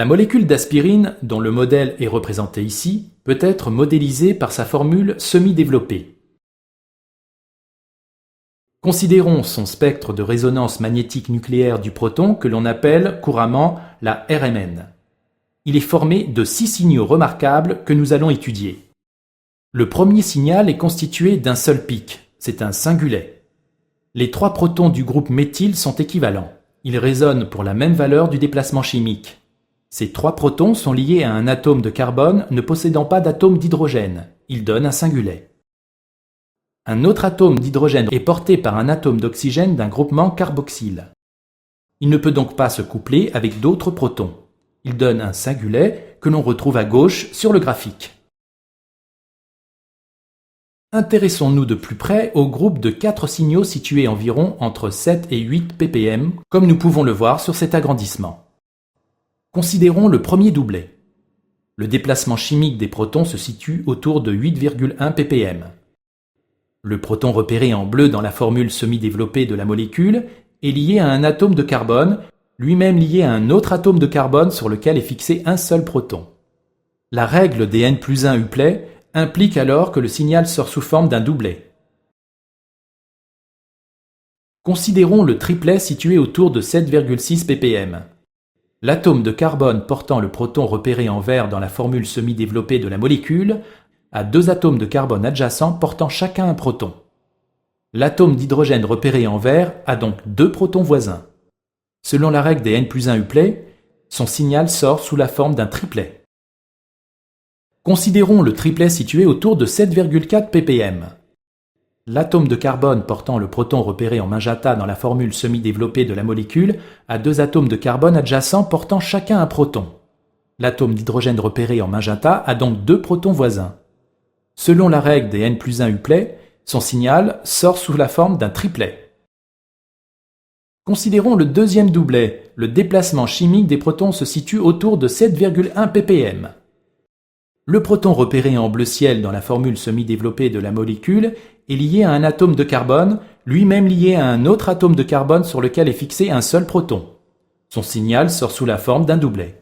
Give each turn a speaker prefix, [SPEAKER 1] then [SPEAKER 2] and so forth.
[SPEAKER 1] La molécule d'aspirine, dont le modèle est représenté ici, peut être modélisée par sa formule semi-développée. Considérons son spectre de résonance magnétique nucléaire du proton que l'on appelle couramment la RMN. Il est formé de 6 signaux remarquables que nous allons étudier. Le premier signal est constitué d'un seul pic, c'est un singulet. Les 3 protons du groupe méthyle sont équivalents. Ils résonnent pour la même valeur du déplacement chimique. Ces 3 protons sont liés à un atome de carbone ne possédant pas d'atome d'hydrogène. Ils donnent un singulet. Un autre atome d'hydrogène est porté par un atome d'oxygène d'un groupement carboxyle. Il ne peut donc pas se coupler avec d'autres protons. Il donne un singulet que l'on retrouve à gauche sur le graphique. Intéressons-nous de plus près au groupe de 4 signaux situés environ entre 7 et 8 ppm, comme nous pouvons le voir sur cet agrandissement. Considérons le premier doublet. Le déplacement chimique des protons se situe autour de 8,1 ppm. Le proton repéré en bleu dans la formule semi-développée de la molécule est lié à un atome de carbone, lui-même lié à un autre atome de carbone sur lequel est fixé un seul proton. La règle des n+1 uplet implique alors que le signal sort sous forme d'un doublet. Considérons le triplet situé autour de 7,6 ppm. L'atome de carbone portant le proton repéré en vert dans la formule semi-développée de la molécule a 2 atomes de carbone adjacents portant chacun un proton. L'atome d'hydrogène repéré en vert a donc 2 protons voisins. Selon la règle des n+1 uplet, son signal sort sous la forme d'un triplet. Considérons le triplet situé autour de 7,4 ppm. L'atome de carbone portant le proton repéré en magenta dans la formule semi-développée de la molécule a 2 atomes de carbone adjacents portant chacun un proton. L'atome d'hydrogène repéré en magenta a donc 2 protons voisins. Selon la règle des n+1 uplet, son signal sort sous la forme d'un triplet. Considérons le deuxième doublet. Le déplacement chimique des protons se situe autour de 7,1 ppm. Le proton repéré en bleu ciel dans la formule semi-développée de la molécule est lié à un atome de carbone, lui-même lié à un autre atome de carbone sur lequel est fixé un seul proton. Son signal sort sous la forme d'un doublet.